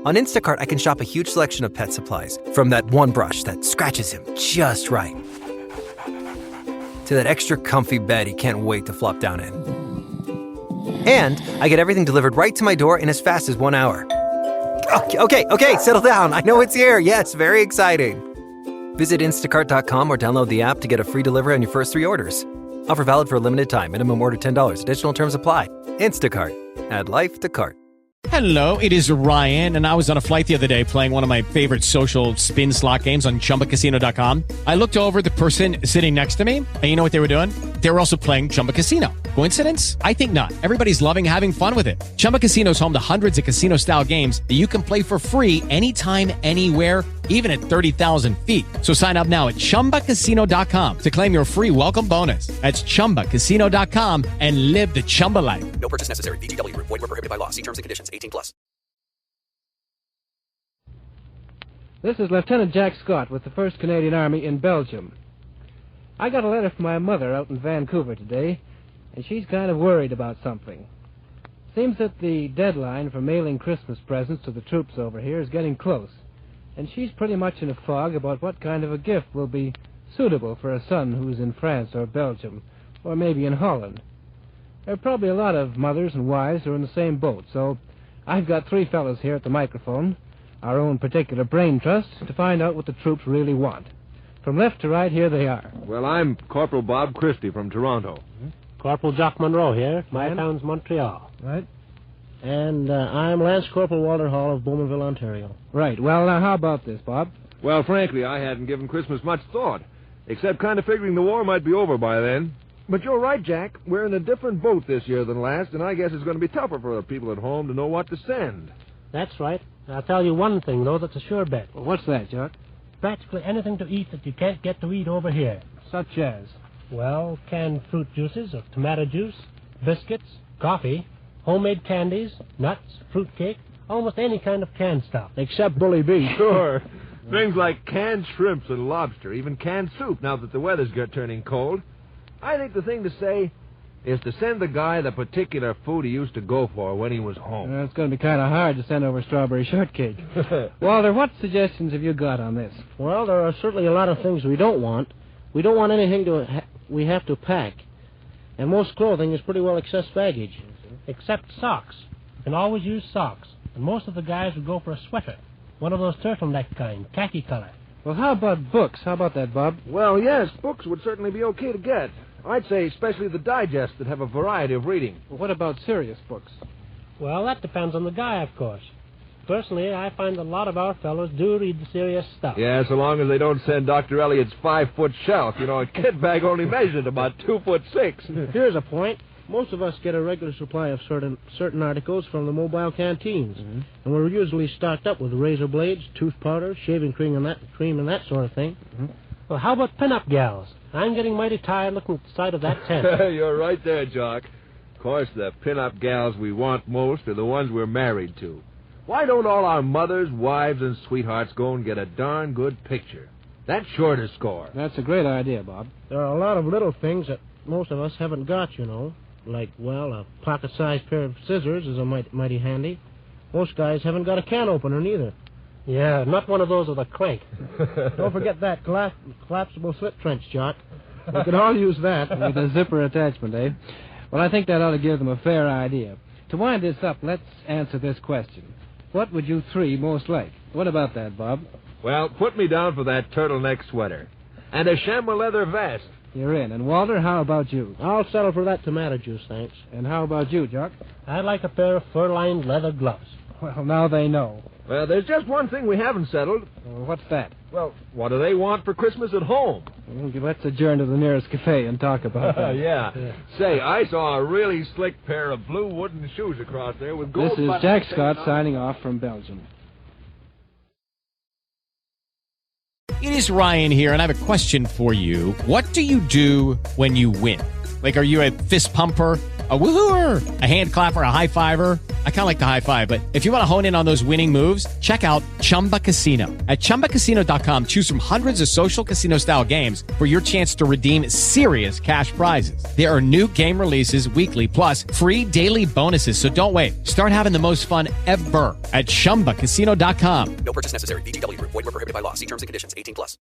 On Instacart, I can shop a huge selection of pet supplies, from that one brush that scratches him just right, to that extra comfy bed he can't wait to flop down in. And I get everything delivered right to my door in as fast as 1 hour. Okay, settle down. I know it's here. Yes, very exciting. Visit instacart.com or download the app to get a free delivery on your first 3 orders. Offer valid for a limited time. Minimum order $10. Additional terms apply. Instacart. Add life to cart. Hello, it is Ryan, and I was on a flight the other day playing one of my favorite social spin slot games on ChumbaCasino.com. I looked over at the person sitting next to me, and you know what they were doing? They were also playing Chumba Casino. Coincidence? I think not. Everybody's loving having fun with it. Chumba Casino is home to hundreds of casino-style games that you can play for free anytime, anywhere, even at 30,000 feet. So sign up now at ChumbaCasino.com to claim your free welcome bonus. That's ChumbaCasino.com and live the Chumba life. No purchase necessary. VGW. Void where prohibited by law. See terms and conditions. 18+. This is Lieutenant Jack Scott with the 1st Canadian Army in Belgium. I got a letter from my mother out in Vancouver today, and she's kind of worried about something. Seems that the deadline for mailing Christmas presents to the troops over here is getting close, and she's pretty much in a fog about what kind of a gift will be suitable for a son who's in France or Belgium, or maybe in Holland. There are probably a lot of mothers and wives who are in the same boat, so I've got 3 fellows here at the microphone, our own particular brain trust, to find out what the troops really want. From left to right, here they are. Well, I'm Corporal Bob Christie from Toronto. Corporal Jock Monroe here. My town's Montreal. Right. And I'm Lance Corporal Walter Hall of Bowmanville, Ontario. Right. Well, now, how about this, Bob? Well, frankly, I hadn't given Christmas much thought, except kind of figuring the war might be over by then. But you're right, Jack. We're in a different boat this year than last, and I guess it's going to be tougher for the people at home to know what to send. That's right. I'll tell you one thing, though, that's a sure bet. Well, what's that, Jock? Practically anything to eat that you can't get to eat over here. Such as? Well, canned fruit juices or tomato juice, biscuits, coffee, homemade candies, nuts, fruitcake, almost any kind of canned stuff. Except bully beef. Sure. Things like canned shrimps and lobster, even canned soup now that the weather's turning cold. I think the thing to say is to send the guy the particular food he used to go for when he was home. It's going to be kind of hard to send over strawberry shortcake. Walter, what suggestions have you got on this? Well, there are certainly a lot of things we don't want. We don't want anything we have to pack. And most clothing is pretty well excess baggage. Except socks. You can always use socks. And most of the guys would go for a sweater. One of those turtleneck kind, khaki color. Well, how about books? How about that, Bob? Well, yes, books would certainly be okay to get. I'd say especially the digests that have a variety of reading. Well, what about serious books? Well, that depends on the guy, of course. Personally, I find that a lot of our fellows do read the serious stuff. Yeah, so long as they don't send Dr. Eliot's 5-foot shelf. You know, a kit bag only measured about 2'6". Here's a point. Most of us get a regular supply of certain articles from the mobile canteens. Mm-hmm. And we're usually stocked up with razor blades, tooth powder, shaving cream and that sort of thing. Mm-hmm. Well, how about pin-up gals? I'm getting mighty tired looking at the side of that tent. You're right there, Jock. Of course, the pin-up gals we want most are the ones we're married to. Why don't all our mothers, wives, and sweethearts go and get a darn good picture? That's sure to score. That's a great idea, Bob. There are a lot of little things that most of us haven't got, you know. Like, well, a pocket-sized pair of scissors is a mighty handy. Most guys haven't got a can opener, neither. Yeah, not one of those with a crank. Don't forget that collapsible slip trench, Jock. We could all use that. With a zipper attachment, eh? Well, I think that ought to give them a fair idea. To wind this up, let's answer this question. What would you 3 most like? What about that, Bob? Well, put me down for that turtleneck sweater. And a chamois leather vest. You're in. And, Walter, how about you? I'll settle for that tomato juice, thanks. And how about you, Jock? I'd like a pair of fur-lined leather gloves. Well, now they know. Well, there's just one thing we haven't settled. What's that? Well, what do they want for Christmas at home? Let's adjourn to the nearest cafe and talk about that. Yeah. Say, I saw a really slick pair of blue wooden shoes across there with gold This is buttons. Jack Scott signing off from Belgium. It is Ryan here, and I have a question for you. What do you do when you win? Like, are you a fist pumper? A woohooer, a hand clapper, a high fiver. I kind of like the high five, but if you want to hone in on those winning moves, check out Chumba Casino. At ChumbaCasino.com, choose from hundreds of social casino style games for your chance to redeem serious cash prizes. There are new game releases weekly, plus free daily bonuses. So don't wait. Start having the most fun ever at ChumbaCasino.com. No purchase necessary. VGW Group. Void where prohibited by law. See terms and conditions. 18+.